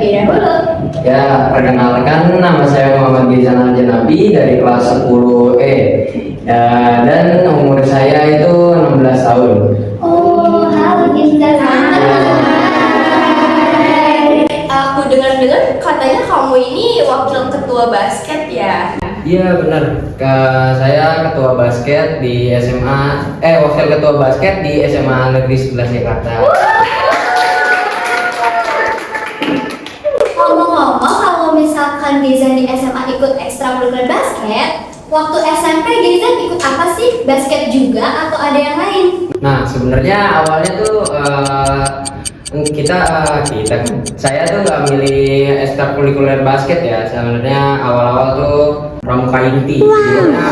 terlebih dahulu. Ya, perkenalkan nama saya Muhammad Gizan Al-Janabi dari kelas 10E. Ya, dan umur saya itu 16 tahun. Oh, halo Gizan. Aku dengar-dengar katanya kamu ini wakil ketua basket ya? Iya benar. Saya ketua basket di wakil ketua basket di SMA Negeri 11 Jakarta. Ngomong-ngomong, kalau misalkan Gizan di SMA ikut ekstrakurikuler basket, waktu SMP Gizan ikut apa sih? Basket juga atau ada yang lain? Nah, sebenarnya awalnya tuh saya tuh nggak milih ekstrakurikuler basket ya. Sebenarnya awal-awal tuh pramuka inti. Gimana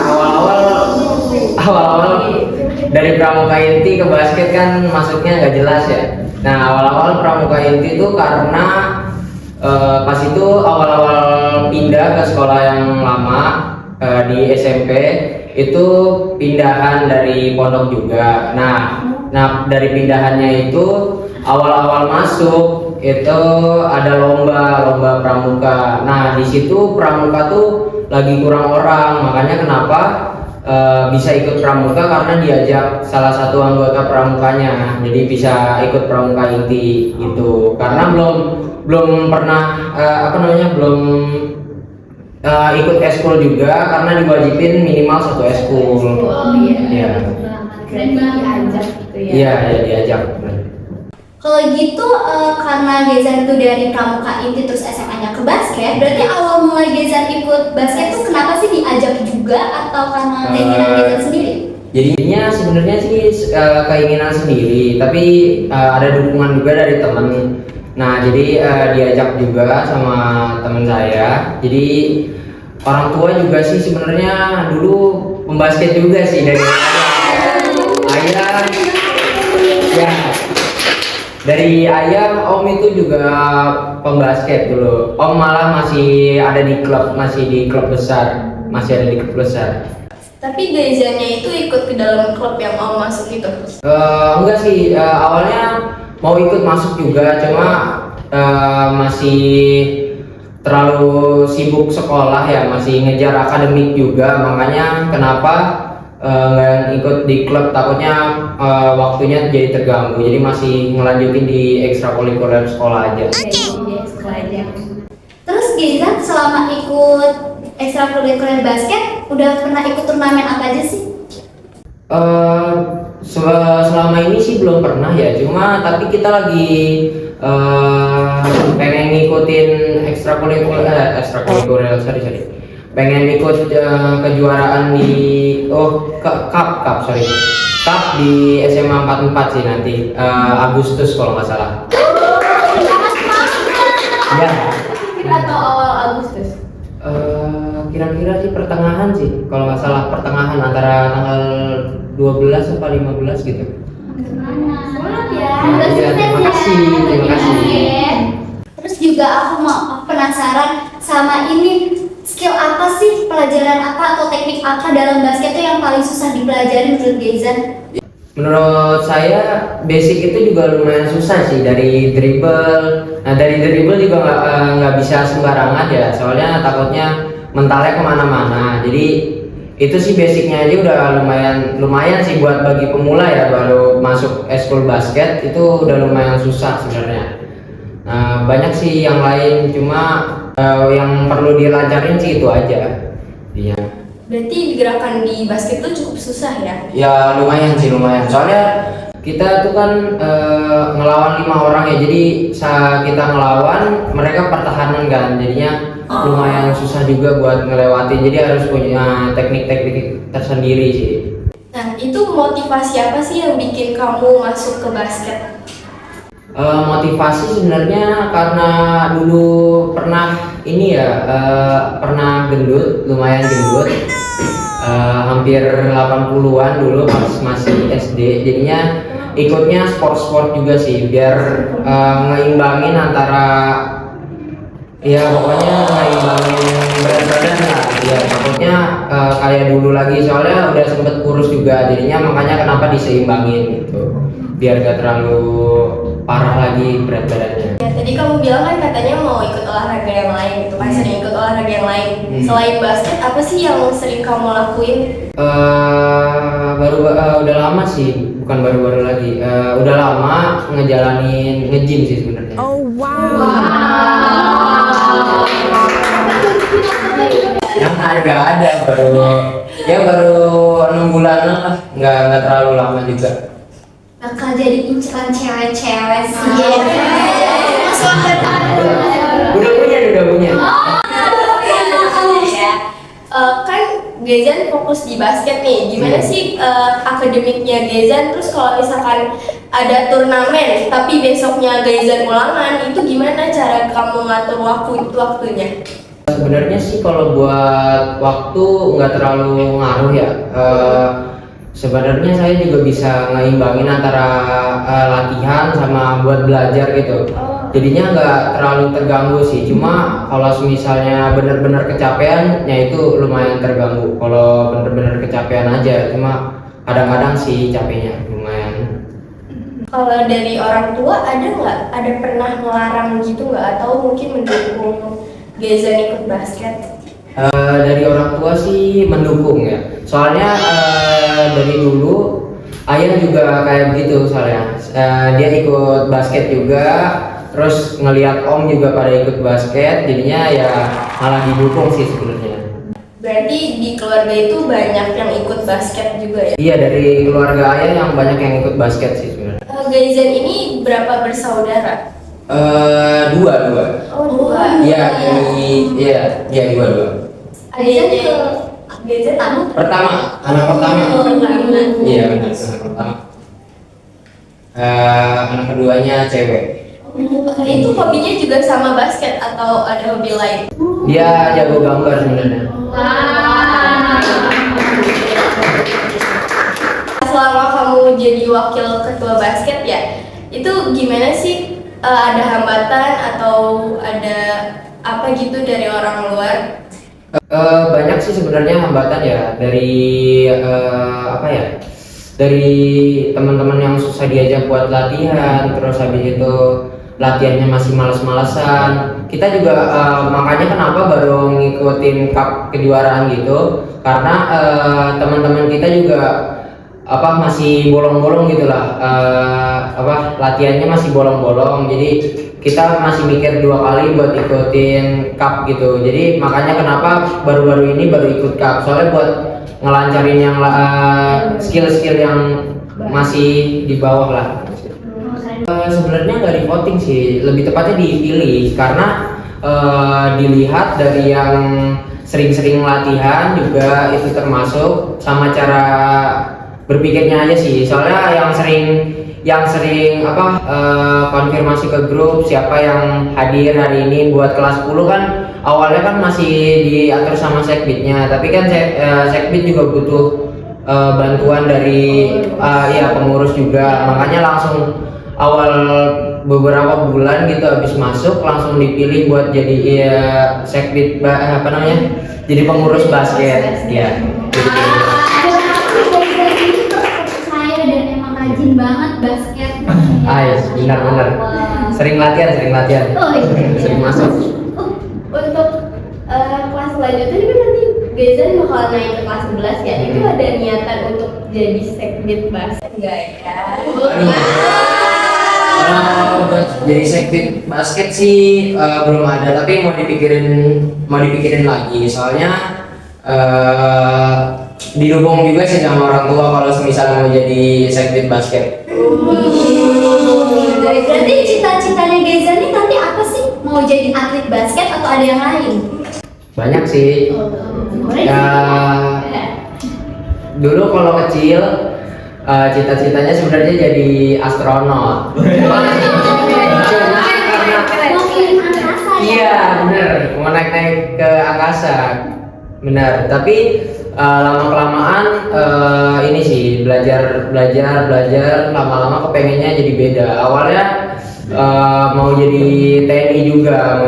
awal-awal dari pramuka inti ke basket kan masuknya nggak jelas ya. Nah, awal-awal pramuka inti tuh karena pas itu awal-awal pindah ke sekolah yang lama di SMP itu pindahan dari pondok juga. Nah dari pindahannya itu awal-awal masuk itu ada lomba pramuka. Nah di situ pramuka tuh lagi kurang orang, makanya kenapa bisa ikut pramuka karena diajak salah satu anggota pramukanya, jadi bisa ikut pramuka inti gitu. Karena belum pernah belum ikut eskul juga karena diwajibin minimal 1 eskul. Oh iya. Berarti diajak gitu ya? Iya, diajak. Kalau gitu karena Gizan itu dari pramuka inti terus SMA-nya ke basket, berarti awal mulai Gizan ikut basket tuh kenapa sih diajak juga atau karena keinginan Gizan sendiri? Jadinya sebenarnya sih keinginan sendiri, tapi ada dukungan juga dari teman. Nah, jadi diajak juga sama teman saya. Jadi orang tua juga sih sebenarnya dulu pembasket juga sih dari ayah. Ya, dari ayah, om itu juga pembasket dulu. Om malah masih ada di klub, masih ada di klub besar. Tapi Gizannya itu ikut ke dalam klub yang mau masuk itu? Enggak sih, awalnya mau ikut masuk juga, cuma masih terlalu sibuk sekolah ya, masih ngejar akademik juga, makanya kenapa nggak ikut di klub, takutnya waktunya jadi terganggu, jadi masih ngelanjutin di ekstrakurikuler sekolah aja. Sekolah aja. Terus Gizan selama ikut ekstrakurikuler basket udah pernah ikut turnamen apa aja sih? Selama ini sih belum pernah ya, cuma tapi kita lagi pengen ngikutin ekstrakurikuler, pengen ikut kejuaraan di cup di SMA 44 sih nanti Agustus kalau nggak salah. Ya. Atau awal Agustus? Kira-kira sih pertengahan sih, kalau nggak salah pertengahan antara tanggal 12 sampai 15 gitu. Semangat ya. Iya, terima kasih. Terus juga aku penasaran sama ini, skill apa sih, pelajaran apa atau teknik apa dalam basket itu yang paling susah dipelajari menurut Gizan? Menurut saya basic itu juga lumayan susah sih, dari dribble. Nah dari dribble juga nggak bisa sembarangan ya, soalnya takutnya mentalnya kemana-mana. Jadi itu sih basicnya aja udah lumayan sih buat bagi pemula ya, baru masuk eskul basket itu udah lumayan susah sebenarnya. Nah, banyak sih yang lain, cuma yang perlu dilancarin sih itu aja. Iya. Berarti gerakan di basket itu cukup susah ya? Ya lumayan. Soalnya kita tuh kan ngelawan 5 orang ya, jadi saat kita ngelawan mereka pertahanan kan, jadinya lumayan susah juga buat ngelewatin. Jadi harus punya teknik-teknik tersendiri sih. Nah, itu motivasi apa sih yang bikin kamu masuk ke basket? Motivasi sebenarnya karena dulu pernah pernah lumayan gendut, hampir 80-an dulu pas masih SD, jadinya ikutnya sport juga sih, biar ngeimbangin antara pokoknya ngeimbangin berat badan lah, ya takutnya kayak dulu lagi, soalnya udah sempet kurus juga, jadinya makanya kenapa diseimbangin gitu, biar gak terlalu parah lagi berat badannya. Ya, tadi kamu bilang kan katanya mau ikut olahraga yang lain gitu, kan sering ikut olahraga yang lain. Selain basket, apa sih yang sering kamu lakuin? Udah lama sih, bukan baru-baru lagi. Udah lama ngejalanin nge-gym sih sebenarnya. Yang ada baru 6 bulanan lah, nggak terlalu lama juga. Bakal jadi inceran cewek-cewek sih. Udah punya. Kan Gezan fokus di basket nih. Gimana sih akademiknya Gezan? Terus kalau misalkan ada turnamen, tapi besoknya Gezan ulangan, itu gimana cara kamu ngatur waktunya? Sebenarnya sih kalau buat waktu nggak terlalu ngaruh ya. Sebenarnya saya juga bisa ngeimbangin antara latihan sama buat belajar gitu. Jadinya nggak terlalu terganggu sih. Cuma kalau misalnya benar-benar kecapean, ya itu lumayan terganggu. Kalau benar-benar kecapean aja, cuma kadang-kadang sih capeknya lumayan. Kalau dari orang tua ada pernah melarang gitu nggak, atau mungkin mendukung Gezan ikut basket? Dari orang tua sih mendukung ya. Soalnya dari dulu ayah juga kayak begitu soalnya. Dia ikut basket juga, terus ngelihat om juga pada ikut basket, jadinya ya malah didukung sih sebenarnya. Berarti di keluarga itu banyak yang ikut basket juga ya? Iya, dari keluarga ayah yang banyak yang ikut basket sih sebenarnya. Gezan ini berapa bersaudara? Dua. Oh, dua. Iya, dua. Adanya Gezan Tamu Anak pertama. Iya, benar, anak pertama. Anak keduanya cewek. itu hobinya juga sama basket atau ada hobi lain? Dia jago gambar sebenarnya. Selama kamu jadi wakil ketua basket ya, itu gimana sih? Ada hambatan atau ada apa gitu dari orang luar? Banyak sih sebenarnya hambatan ya dari dari teman-teman yang susah diajak buat latihan, terus habis itu latihannya masih malas-malasan. Kita juga makanya kenapa baru ngikutin cup kejuaraan gitu, karena teman-teman kita juga masih bolong-bolong gitulah, latihannya masih bolong-bolong, jadi kita masih mikir 2 kali buat ikutin cup gitu. Jadi makanya kenapa baru-baru ini baru ikut cup, soalnya buat ngelancarin yang skill-skill yang masih di bawah lah. Sebenarnya nggak di voting sih, lebih tepatnya dipilih karena dilihat dari yang sering-sering latihan juga itu termasuk, sama cara berpikirnya aja sih. Soalnya yang sering konfirmasi ke grup siapa yang hadir hari ini buat kelas 10 kan awalnya kan masih diatur sama sekbidnya, tapi kan sekbid juga butuh bantuan dari pengurus juga, makanya langsung awal beberapa bulan gitu habis masuk langsung dipilih buat jadi sekbid jadi pengurus basket ya. Saya dan emang rajin banget basket. Benar. Sering latihan. Oh, iya. Sering masuk. Untuk kelas selanjutnya juga nanti Gezan bakal naik ke kelas 11 ya. Itu ada niatan untuk jadi sekbid basket enggak ya? Kalau buat jadi sekbid basket sih belum ada, tapi mau dipikirin lagi. Soalnya didukung juga sih sama orang tua kalau misalnya mau jadi sekbid basket. Berarti cita-citanya Gezan ini nanti apa sih? Mau jadi atlet basket atau ada yang lain? Banyak sih. Ya, dulu kalau kecil cita-citanya sebenarnya jadi astronot. Iya bener, mau naik ke angkasa, benar. Tapi lama kelamaan ini sih belajar, lama-lama kepengennya jadi beda. Awalnya mau jadi TNI juga,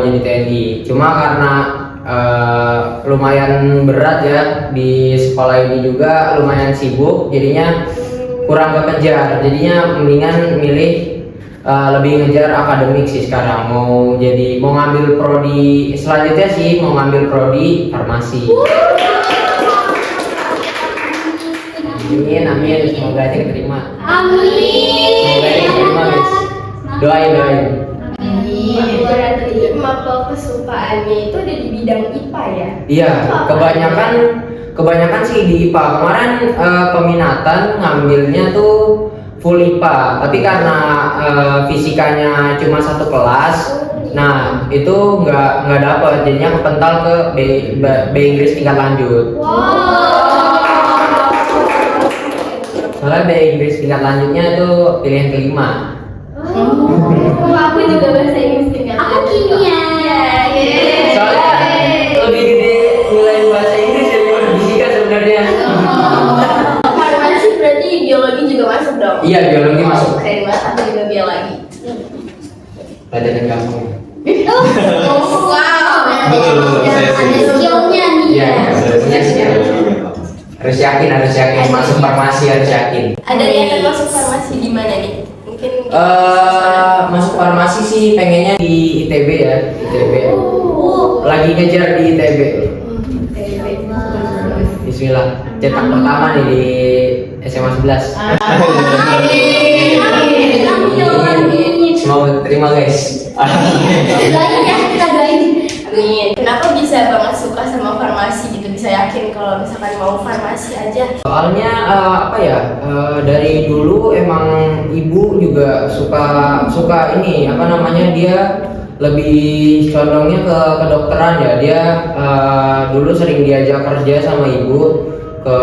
Cuma karena lumayan berat ya di sekolah ini juga, lumayan sibuk, jadinya kurang kekejar. Jadinya mendingan milih lebih ngejar akademik sih sekarang, mau ngambil prodi selanjutnya sih, mau ngambil prodi farmasi. Amin, semoga aja keterima. Semoga aja keterima guys. Doain. Berarti mapel kesukaannya itu ada di bidang IPA ya? Iya, kebanyakan sih di IPA. Kemarin peminatan ngambilnya tuh full IPA, tapi karena fisikanya cuma satu kelas, nah itu nggak dapet, jadinya kepental ke B Inggris tingkat lanjut. Soalnya B Inggris tingkat lanjutnya itu pilihan kelima. Aku juga bahasa Inggris tingkat. Aku kimia. Soalnya lebih gede nilai bahasa Inggris daripada fisika sebenarnya. Farmasi berarti biologi juga masuk dong? Iya, biologi masuk. Keren banget, aku juga biologi. Pelajaran gampang. Wow. Betul, saya Ada setuju. skillnya nih. Iya, Ya. harus yakin masuk farmasi, harus yakin. Ada niatan masuk farmasi di mana nih? Mungkin Masuk farmasi sih pengennya di ITB ya, ITB. Lagi ngejar di ITB. Bismillah, cetak pertama nih di SMA 11. Semoga terima guys. Doain ya, kita doain. amin. Kenapa bisa banget suka sama farmasi gitu? Bisa yakin kalau misalkan mau farmasi aja? Soalnya dari dulu emang ibu juga suka ini dia lebih condongnya ke kedokteran ya. Dia dulu sering diajak kerja sama ibu ke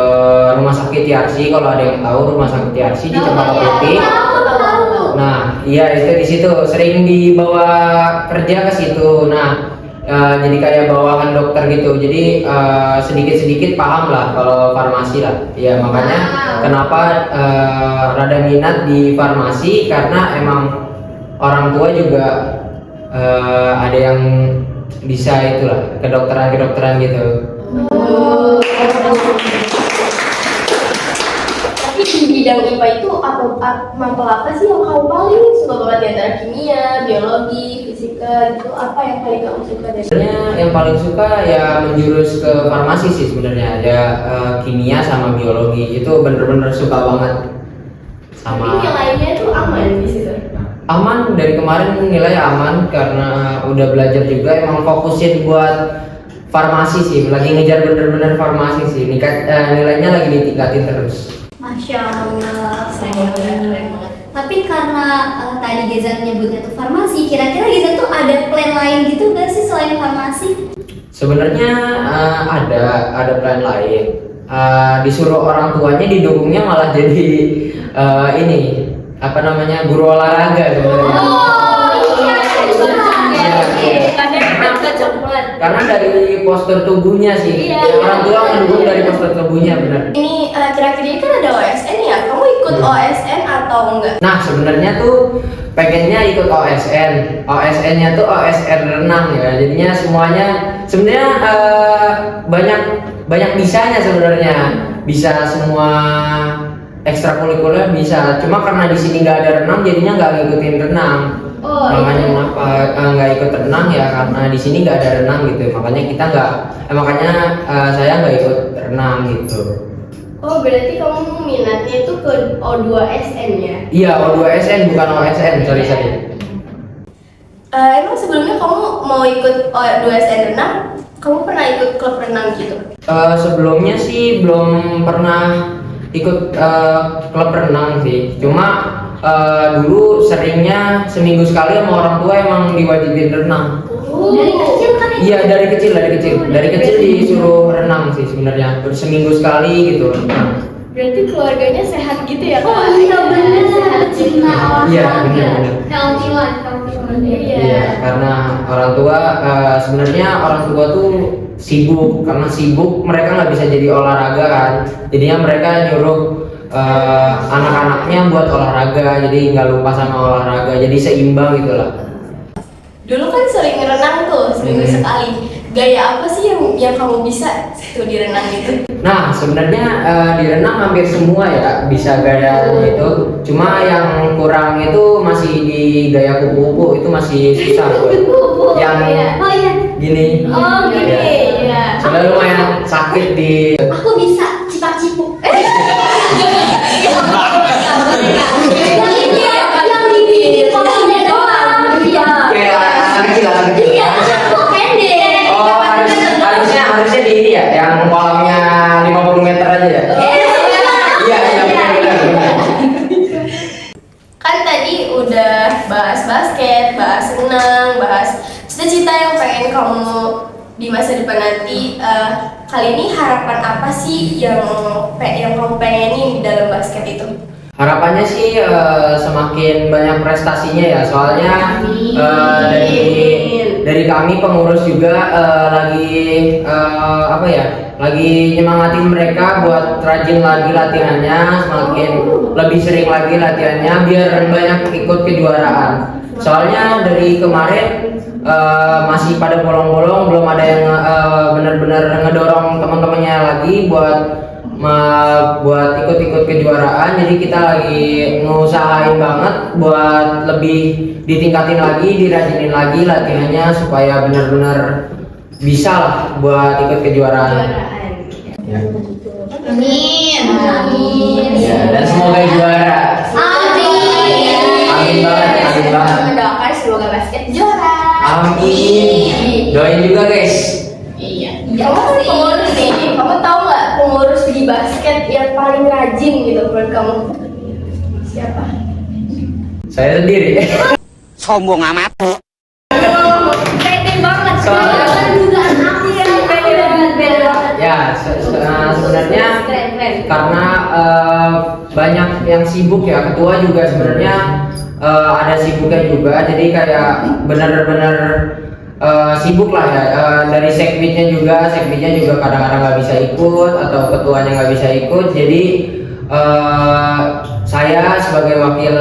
rumah sakit Yarsi, kalau ada yang tahu rumah sakit Yarsi di Cempaka Putih. Nah, iya itu di situ sering dibawa kerja ke situ. Nah, jadi kayak bawahan dokter gitu. Jadi sedikit-sedikit paham lah kalau farmasi lah. Ya makanya kenapa rada minat di farmasi, karena emang orang tua juga ada yang bisa itulah kedokteran gitu. Tapi di bidang IPA itu mapel apa sih yang kamu paling suka banget di antara kimia, biologi, fisika gitu? Apa yang paling kamu suka dari? Sebenarnya yang paling suka ya menjurus ke farmasi sih sebenarnya. Ya kimia sama biologi itu bener-bener suka banget. Tapi Sama nilainya tuh aman di situ. aman, dari kemarin nilai aman karena udah belajar juga, emang fokusin buat farmasi sih, lagi ngejar bener-bener farmasi sih. Nilainya lagi ditingkatin terus. Masya Allah. Keren banget. Tapi karena tadi Geza menyebutnya tuh farmasi, kira-kira Geza tuh ada plan lain gitu gak sih selain farmasi? Sebenarnya ada plan lain. Disuruh orang tuanya, didukungnya malah jadi guru olahraga sebenarnya. Karena dari postur tubuhnya sih, orang tua mendukung dari postur tubuhnya, benar. Ini kira-kira ini kan ada OSN ya? Kamu ikut OSN atau enggak? Nah sebenarnya tuh pengennya ikut OSN. OSN-nya tuh OSN renang ya. Jadinya sebenarnya banyak bisanya sebenarnya. Bisa semua ekstrakurikuler bisa. Cuma karena di sini nggak ada renang, jadinya nggak ngikutin renang. Makanya kenapa nggak ikut renang ya, karena di sini nggak ada renang gitu. Makanya saya nggak ikut renang gitu. Oh berarti kamu minatnya itu ke O2SN ya? Iya, O2SN bukan OSN, sorry. Emang sebelumnya kamu mau ikut O2SN renang? Kamu pernah ikut klub renang gitu? Sebelumnya sih belum pernah ikut klub renang sih. Cuma dulu seringnya seminggu sekali sama orang tua emang diwajibin renang. Dari kecil kan ya? Iya, dari kecil disuruh renang sih sebenarnya. Seminggu sekali gitu renang. Berarti keluarganya sehat gitu ya Kak? Oh iya benar, cinta Iya, olahraga. benar. Healthy. Iya, karena orang tua sebenarnya orang tua tuh sibuk, karena sibuk mereka nggak bisa jadi olahraga kan. Jadinya mereka nyuruh anak-anaknya buat olahraga, jadi nggak lupa sama olahraga, jadi seimbang gitulah. Dulu kan sering renang tuh seminggu sekali. gaya apa sih yang kamu bisa tuh di renang itu? Nah, sebenarnya di renang hampir semua ya bisa gaya itu. Cuma yang kurang itu masih di gaya kupu-kupu, itu masih susah buat. Yang Oh iya. gini. Oh gini ya. Soalnya lumayan sakit di. Aku bisa cipak-cipuk. Yang ini ya, yang di potongnya doang. Iya. Kayak anak kecil, anak kecil. Iya, aku pendek. Oh, harusnya di ini ya, yang kolamnya 50 meter aja ya. Iya, benar. Kan tadi udah bahas basket, bahas renang, bahas cita-cita yang pengen kamu di masa depan nanti. Kali ini harapan apa sih yang kamu pengenin di dalam basket itu? Harapannya sih semakin banyak prestasinya ya, soalnya dari kami pengurus juga lagi lagi nyemangatin mereka buat rajin lagi latihannya, semakin lebih sering lagi latihannya biar banyak ikut kejuaraan. Soalnya dari kemarin masih pada bolong-bolong, belum ada yang benar-benar ngedorong teman-temannya lagi buat ikut-ikut kejuaraan. Jadi kita lagi ngusahain banget buat lebih ditingkatin lagi, dirajinin lagi latihannya supaya benar-benar bisa lah buat ikut kejuaraan. Ya. Amin. Amin. Ya, dan semoga juara. Amin. Amin banget, amin banget. Mendoakan semoga basket juara. Amin. Doain juga guys. Iya. Kamu kan pengurus nih, kamu tahu nggak pengurus di basket yang paling rajin gitu menurut kamu? Siapa? Saya sendiri. Sombong amat. Pede banget. Soalnya- Dugaan aku ya. Pede banget. Ya, sebenarnya karena banyak yang sibuk ya, ketua juga sebenarnya ada sibuknya juga, jadi kayak benar-benar sibuk lah ya. Dari sekmitnya juga kadang-kadang nggak bisa ikut atau ketuanya nggak bisa ikut, jadi saya sebagai wakil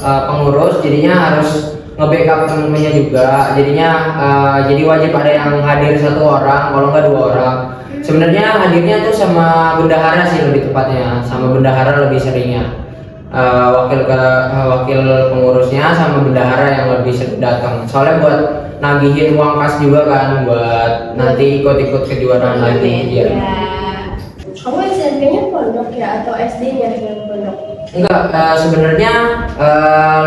pengurus jadinya harus nge-backup temen-temennya juga, jadinya jadi wajib ada yang hadir satu orang, kalau nggak 2 orang. Sebenarnya hadirnya tuh sama bendahara sih lebih tepatnya, sama bendahara lebih seringnya. Wakil pengurusnya sama bendahara yang lebih sering datang. Soalnya buat nagihin uang kas juga kan, buat nanti ikut-ikut kejuaraan lagi. Iya. Kamu SMP-nya pondok ya atau SD-nya yang pondok? Enggak, sebenarnya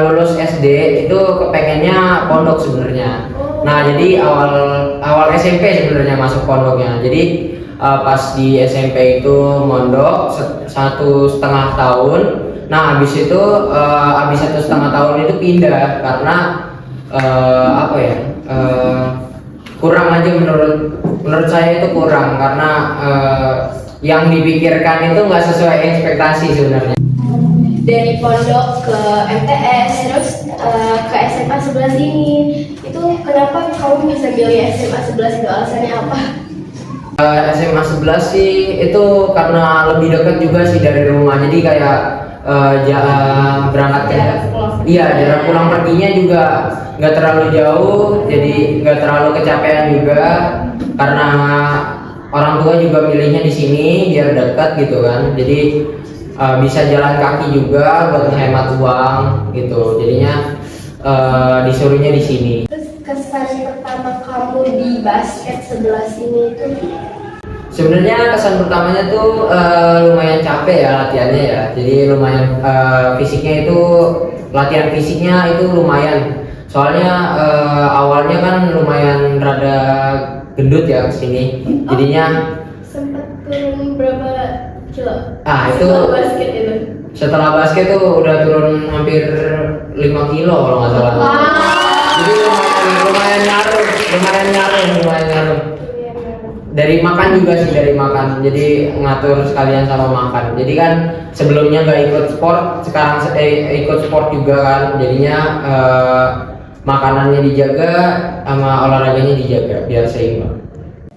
lulus SD itu kepengennya pondok sebenarnya. Nah, jadi awal SMP sebenarnya masuk pondoknya. Jadi pas di SMP itu mondok 1,5 tahun. Nah, habis 1,5 tahun itu pindah karena kurang aja menurut saya itu kurang karena yang dipikirkan itu nggak sesuai ekspektasi sebenarnya. Dari pondok ke MTS terus ke SMA 11 ini, itu kenapa kamu bisa milih SMA 11 itu, alasannya apa? SMA 11 sih itu karena lebih dekat juga sih dari rumah, jadi kayak berangkat jarak pulang perginya juga nggak terlalu jauh, jadi nggak terlalu kecapean juga karena orang tua juga milihnya di sini biar dekat gitu kan, jadi bisa jalan kaki juga buat menghemat uang gitu, jadinya disuruhnya di sini. Terus kesan pertama kamu di basket 11 ini itu? Sebenarnya kesan pertamanya tuh lumayan capek ya latihannya ya, jadi lumayan latihan fisiknya itu lumayan, soalnya awalnya kan lumayan rada gendut ya kesini, jadinya Sempat turun berapa kilo? itu Setelah basket itu? setelah basket tuh udah turun hampir 5 kilo kalau nggak salah. Jadi lumayan nyaruh. Dari makan juga sih, jadi ngatur sekalian sama makan. Jadi kan sebelumnya nggak ikut sport, sekarang ikut sport juga kan, jadinya makanannya dijaga sama olahraganya dijaga biar seimbang.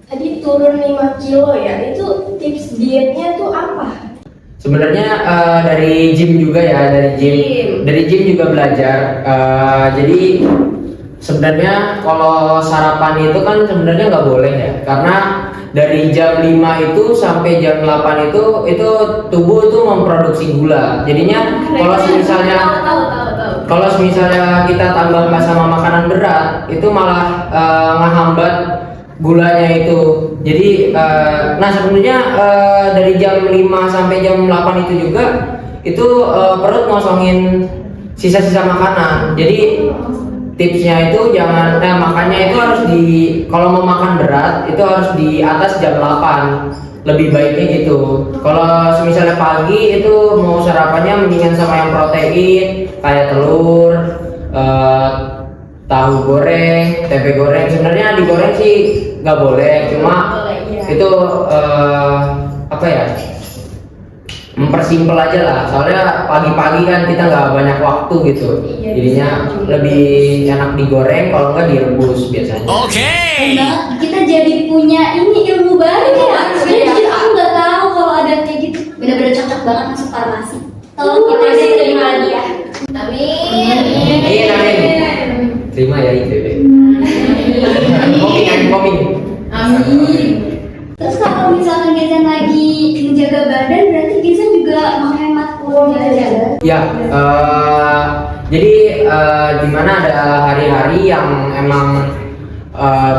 Tadi turun 5 kilo ya, itu tips dietnya tuh apa? Sebenarnya dari gym juga ya, dari gym juga belajar. Jadi sebenarnya kalau sarapan itu kan sebenarnya nggak boleh ya, karena dari jam 5 itu sampai jam 8 itu tubuh itu memproduksi gula. Jadinya kalau misalnya kita tambah sama makanan berat itu malah ngehambat gulanya itu. Jadi nah sebenarnya dari jam 5 sampai jam 8 itu juga itu perut ngosongin sisa-sisa makanan. Jadi tipsnya itu jangan makannya itu harus kalau mau makan berat itu harus di atas jam 8, lebih baiknya gitu. Kalau misalnya pagi itu mau sarapannya mendingan sama yang protein kayak telur, tahu goreng, tempe goreng. Sebenarnya digoreng sih nggak boleh, cuma itu apa ya, mempersimpel aja lah, soalnya pagi-pagi kan kita nggak banyak waktu gitu, jadinya lebih enak digoreng, kalau nggak direbus biasanya. Nah, kita jadi punya ini ilmu baru ya. Sebenarnya jujur aku nggak tahu kalau ada kayak gitu. Benar-benar cocok banget masuk farmasi. Tolong kita terima dia. Amin. Amin. Terima ya ITB. Koming. Amin. Terus kalau misalkan Gezan lagi menjaga badan, berarti Gezan juga menghemat uang jajan. Ya, jadi dimana ada hari-hari yang emang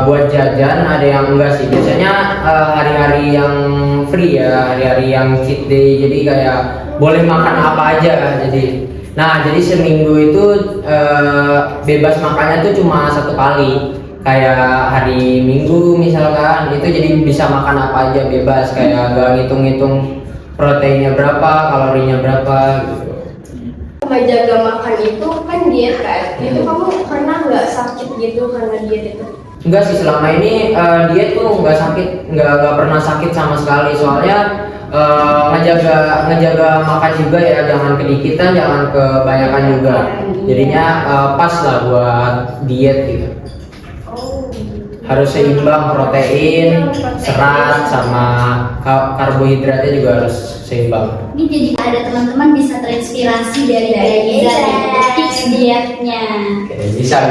buat jajan, ada yang enggak sih. Biasanya hari-hari yang free ya, hari-hari yang cheat day. Jadi kayak boleh makan apa aja. Jadi seminggu itu bebas makannya tuh cuma 1 kali. Kayak hari Minggu misalkan itu jadi bisa makan apa aja bebas, kayak gak ngitung-ngitung proteinnya berapa, kalorinya berapa gitu. Menjaga makan itu kan diet kan? Itu kamu pernah nggak sakit gitu karena diet itu? Enggak sih, selama ini diet tuh nggak sakit, nggak pernah sakit sama sekali. Soalnya ngejaga makan juga ya, jangan kedikitan, jangan kebanyakan juga. Jadinya pas lah buat diet gitu. Harus seimbang, protein, serat, sama karbohidratnya juga harus seimbang. Ini jadi ada teman-teman bisa terinspirasi dari Gezan tips dietnya. Oke, bisa.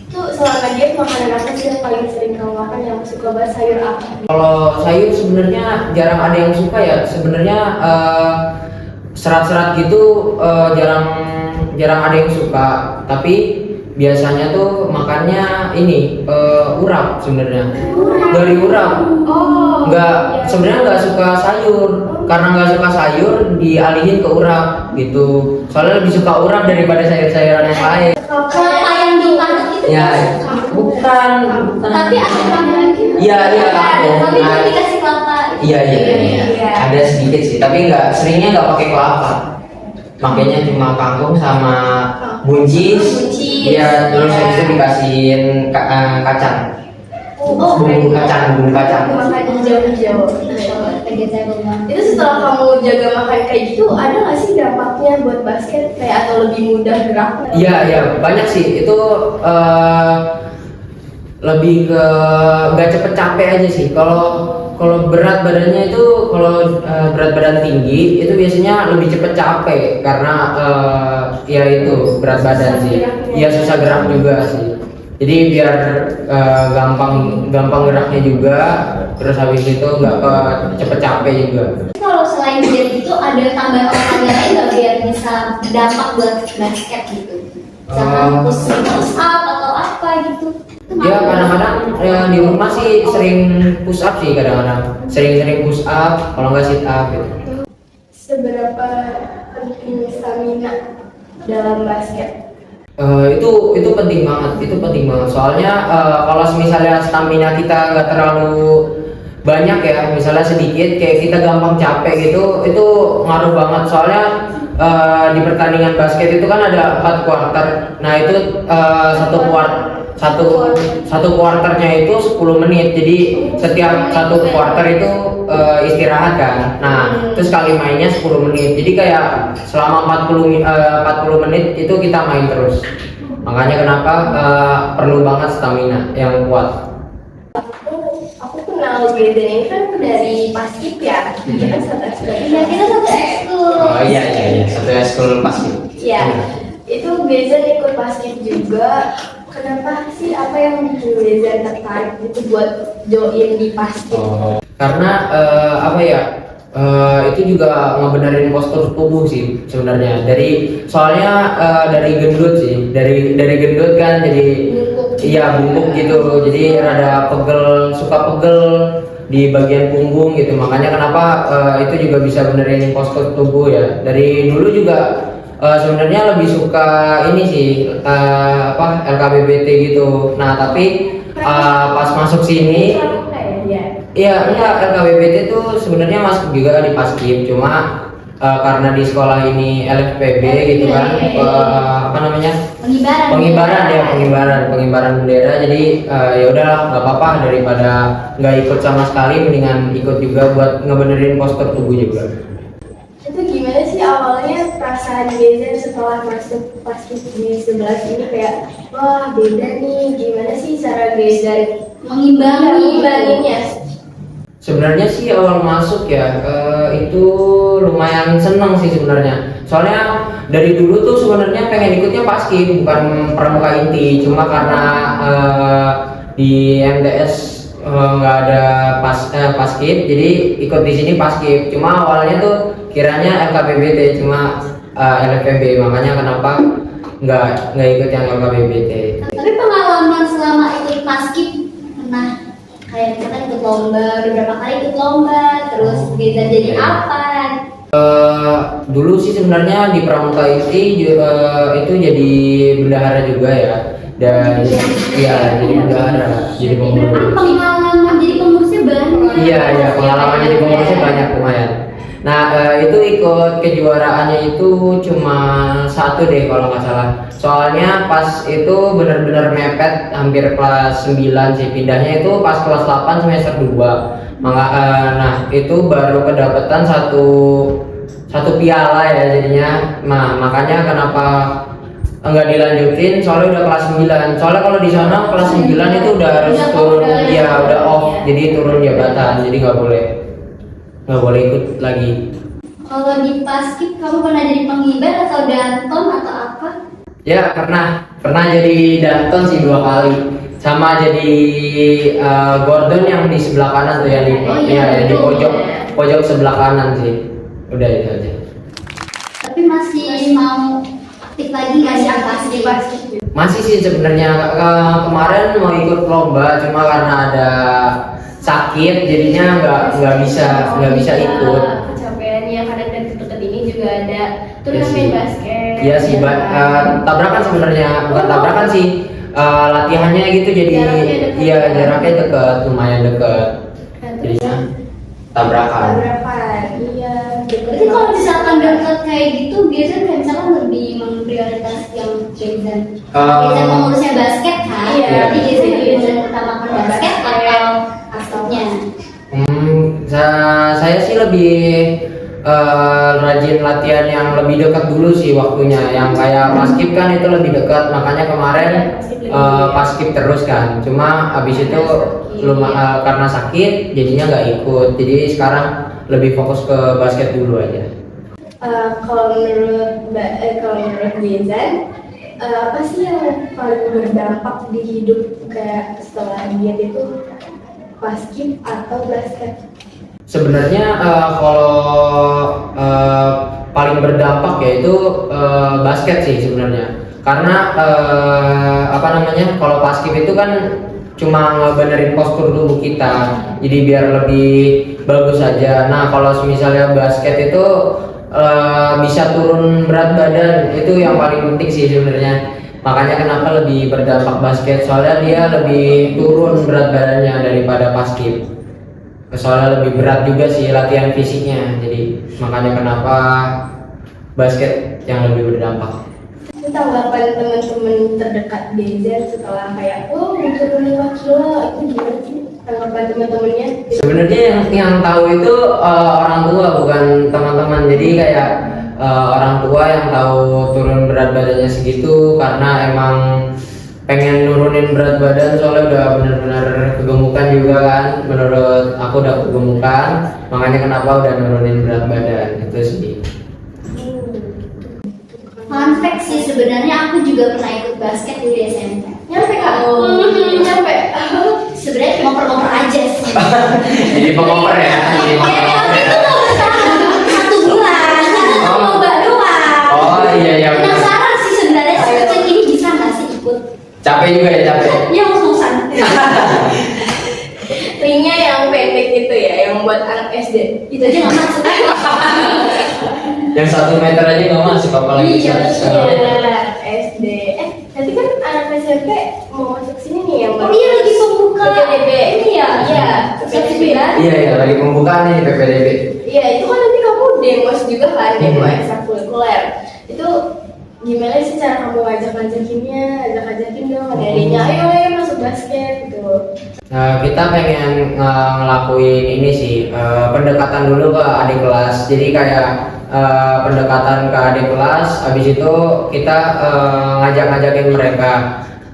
Itu selama diet makanan apa sih yang paling sering kamu makan, yang suka banget sayur apa? Kalau sayur sebenarnya jarang ada yang suka ya. Sebenarnya serat-serat gitu jarang ada yang suka. Tapi biasanya tuh makannya ini urap sebenarnya. Dari urap. Sebenarnya nggak suka sayur. Karena nggak suka sayur dialihin ke urap gitu. Soalnya lebih suka urap daripada sayur-sayuran yang lain. Kelapa yang diparut itu Ya, bukan. tapi ada tambahan gitu. Iya, Tapi itu dikasih kelapa. Iya. Ada sedikit sih, tapi seringnya nggak pakai kelapa. Makanya cuma kangkung sama buncis. Iya, terus habis itu dikasihin kacang. Bumbu kacang. Makan hijau-hijau. Itu setelah kamu jaga makan kayak gitu, ada nggak sih dampaknya buat basket kayak atau lebih mudah gerak? Iya, banyak sih. Itu lebih ke nggak cepet capek aja sih. Kalau berat badannya itu, kalau berat badan tinggi itu biasanya lebih cepet capek karena ya itu berat badan sih. Iya, susah gerak juga sih. Jadi biar gampang geraknya juga, terus habis itu nggak cepet capek juga. Kalau selain diet itu ada tambahan olahraga lain nggak biar bisa berdampak buat basket gitu? Misalkan push up atau apa gitu? Ya kadang-kadang di rumah sih sering push up sih, kadang-kadang sering push up, kalau nggak sit up gitu. Seberapa penting stamina dalam basket? Itu penting banget, soalnya kalau misalnya stamina kita nggak terlalu banyak ya, misalnya sedikit, kayak kita gampang capek gitu, itu ngaruh banget. Soalnya di pertandingan basket itu kan ada 4 quarter. Nah itu satu kuarternya itu 10 menit, jadi setiap satu quarter itu istirahat kan. Nah itu sekali mainnya 10 menit, jadi kayak selama 40 menit itu kita main terus. Makanya kenapa perlu banget stamina yang kuat. Aku kenal Gezan ini kan dari Paskib ya. Kita satu ekskul. Iya, kita satu ekskul. Oh iya, satu ekskul pasti. Iya. Itu Gezan ikut Paskib juga. Kenapa sih, apa yang bikin Gezan tertarik itu buat join di basket? Karena apa ya? Itu juga ngebenerin postur tubuh sih sebenarnya. Soalnya dari gendut sih, dari gendut kan jadi iya bungkuk gitu. Jadi rada suka pegel di bagian punggung gitu. Makanya kenapa itu juga bisa benerin postur tubuh ya. Dari dulu juga sebenarnya lebih suka ini sih LKBBT gitu. Nah tapi pas masuk sini, iya enggak, LKBBT itu sebenarnya masuk juga di Paskib, cuma karena di sekolah ini LFPB gitu kan, apa namanya, pengibaran bendera. Jadi ya udahlah, nggak apa-apa, daripada nggak ikut sama sekali, mendingan ikut juga buat ngebenerin postur tubuh juga. Itu gimana sih awalnya perasaan Gezan setelah masuk Paskib di 11 ini, kayak wah beda nih, gimana sih cara Gezan mengimbanginya? Sebenarnya sih awal masuk ya itu lumayan seneng sih sebenarnya. Soalnya dari dulu tuh sebenarnya pengen ikutnya Paskib, bukan pramuka inti. Cuma karena di MTS nggak ada Paskib, jadi ikut di sini Paskib. Cuma awalnya tuh kiranya LKBBT, cuma LFPB. Makanya kenapa nggak ikut yang LKBBT. Tapi pengalaman selama ikut Paskib pernah kayak misalkan ikut lomba, beberapa kali ikut lomba, terus Gezan jadi apa? Dulu sih sebenarnya di pramuka inti itu jadi bendahara juga ya, dan ya jadi bendahara, jadi pengurus. Pengalaman jadi pengurusnya banyak. Iya, pengalaman jadi pengurusnya banyak lumayan. Nah itu ikut kejuaraannya itu cuma satu deh kalau nggak salah. Soalnya pas itu benar-benar mepet, hampir kelas 9 sih, pindahnya itu pas kelas 8 semester 2. Nah itu baru kedapetan satu piala ya jadinya. Nah makanya kenapa enggak dilanjutin, soalnya udah kelas 9. Soalnya kalau di sana kelas 9 itu udah harus turun, ya udah off, jadi turun jabatan, jadi nggak boleh ikut lagi. Kalau di Paskib kamu pernah jadi pengibar atau danton atau apa? Ya pernah jadi danton sih 2 kali, sama jadi Gordon yang di sebelah kanan tuh, yang di pojok sebelah kanan sih. Udah itu aja. Tapi masih mau aktif lagi nggak sih Paskib? Masih sih sebenarnya. Kemarin mau ikut lomba, cuma karena ada sakit jadinya nggak bisa ikut. Kecapeannya karena deket ini juga ada turnamen basket. Iya sih, tabrakan sebenarnya, bukan tabrakan sih, latihannya gitu, jadi jaraknya dekat, lumayan dekat. Jadinya tabrakan. Iya. Berarti kalau misalkan dekat kayak gitu, biasanya kayak misalkan lebih memprioritas yang Gezan pengurusnya basket kan? Iya. Berarti Gezan lebih mengutamakan basket atau Paskibnya? Saya sih lebih rajin latihan yang lebih dekat dulu sih waktunya. Yang kayak Paskib kan itu lebih dekat, makanya kemarin Paskib terus kan. Cuma habis itu karena sakit jadinya nggak ikut. Jadi sekarang lebih fokus ke basket dulu aja. Kalau menurut Gezan, apa sih yang paling berdampak di hidup kayak setelah diet itu, Paskib atau basket? Sebenarnya kalau paling berdampak yaitu basket sih sebenarnya. Karena kalau Paskib itu kan cuma ngebenerin postur tubuh kita, jadi biar lebih bagus aja. Nah kalau misalnya basket itu bisa turun berat badan, itu yang paling penting sih sebenarnya. Makanya kenapa lebih berdampak basket, soalnya dia lebih turun berat badannya daripada Paskib. Soalnya lebih berat juga sih latihan fisiknya, jadi makanya kenapa basket yang lebih berdampak. Itu tanggapan teman-teman terdekat Gezan setelah kayak mau turun 5 kilo, itu gimana sih tanggapan teman-temannya? Sebenarnya yang tahu itu orang tua, bukan teman-teman. Jadi kayak orang tua yang tahu turun berat badannya segitu karena emang pengen nurunin berat badan, soalnya udah benar-benar kegemukan juga kan. Menurut aku udah kegemukan, makanya kenapa udah nurunin berat badan itu sih. Fun fact sih, sebenarnya aku juga pernah ikut basket di SMP. Nyampe kak? Nyampe. Sebenarnya ngoper-ngoper aja sih. Jadi pengoper ya. Jadi Ya, pengoper waktu ya. itu nggak bertahan 1 bulan, karena Oh. lomba doang. Oh iya iya. benar. Penasaran sih sebenarnya searching ini bisa nggak sih ikut? Capek juga ya capek. Ya ngos-ngosan. Ringnya yang pendek itu ya, yang buat anak SD. Itu aja nggak masuk. Yang 1 meter aja nggak masuk apalagi Iya, sekarang. Iya, SD. Nanti kan anak SMP mau masuk sini nih yang Oh iya lagi pembuka. PPDB. Ini ya. Iya, PPDB. Iya iya lagi pembukaan nih di PPDB. Iya, itu kan nanti kamu demos juga kan, demo ekstrakurikuler. Itu gimana sih cara kamu ngajak-ngajakinnya, ajak-ajakin dong adiknya, ayo masuk basket gitu. Nah, kita pengen ngelakuin ini sih pendekatan dulu ke adik kelas. Jadi kayak pendekatan ke adik kelas, habis itu kita ngajak-ngajakin mereka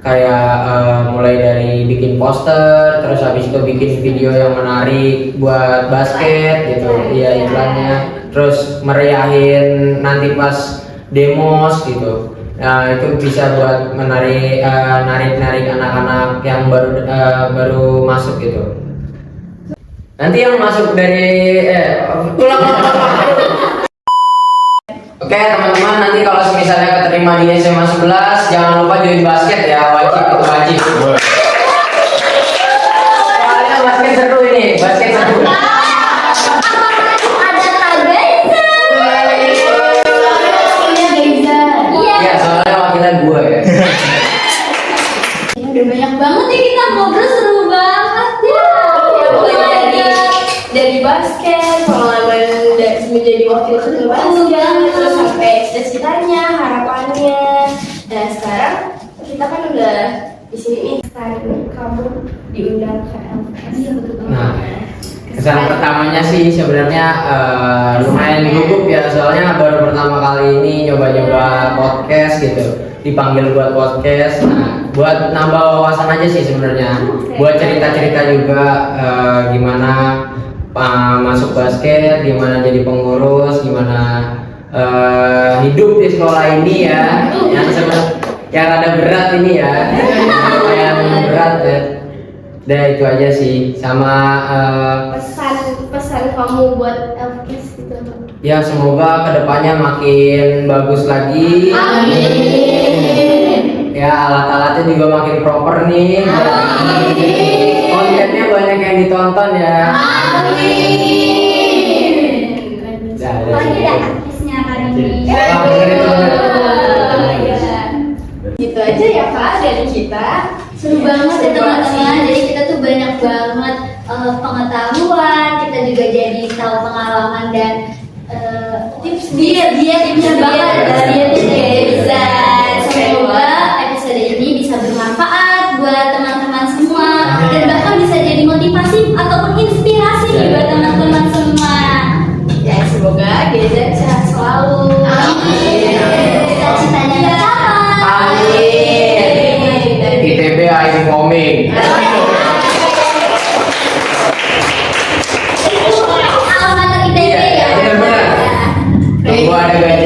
kayak mulai dari bikin poster, terus habis itu bikin video yang menarik buat basket gitu, iya iklannya, terus meriahin nanti pas demos gitu. Nah itu bisa buat narik anak-anak yang baru masuk gitu. Nanti yang masuk dari ulang. Oke teman-teman, nanti kalau misalnya keterima di SMA 11 jangan lupa join basket ya, wajib itu wajib. Soalnya basket seru ini, basket seru. Ada Tagaiza. Iya. Ya soalnya wakilan gua ya. Ini udah banyak banget nih kita ngobrol, seru banget ya. Ya, dari basket, pengalaman menjadi wakil ketua basket, terus sampai cita-citanya, harapannya. Dan sekarang kita kan udah di sini nih, sekarang kamu diundang ke LPS. Iya betul banget. Nah, kesan pertamanya sih sebenarnya lumayan gugup ya, soalnya baru pertama kali ini nyoba-nyoba podcast gitu, dipanggil buat podcast. Nah, buat nambah wawasan aja sih sebenarnya, buat cerita-cerita juga gimana masuk basket, gimana jadi pengurus, gimana hidup di sekolah ini ya, yang ada berat ini ya, yang berat ya. Udah itu aja sih, sama Pesan kamu buat LPS gitu. ya semoga kedepannya makin bagus lagi. Amin. Ya alat-alatnya juga makin proper nih. Kontennya banyak yang ditonton ya. Ya, udah Lagi gitu. ada artisnya kali ini. Wah, bener itu, bener. Gitu aja ya Kak dari kita. Seru banget ya teman-teman. Jadi kita tuh banyak banget pengetahuan, kita juga jadi tahu pengalaman dan tips dia banget dia bisa. Semoga episode ini bisa bermanfaat buat teman-teman semua dan bahkan bisa jadi motivasi ataupun inspirasi nih buat teman-teman semua. Ya semoga Gezen sehat selalu. Amin. Cita-citanya tercapai. Amin. ITB I'm coming. Alamat ITB Iya, ya. bener-bener. Tunggu ada gaji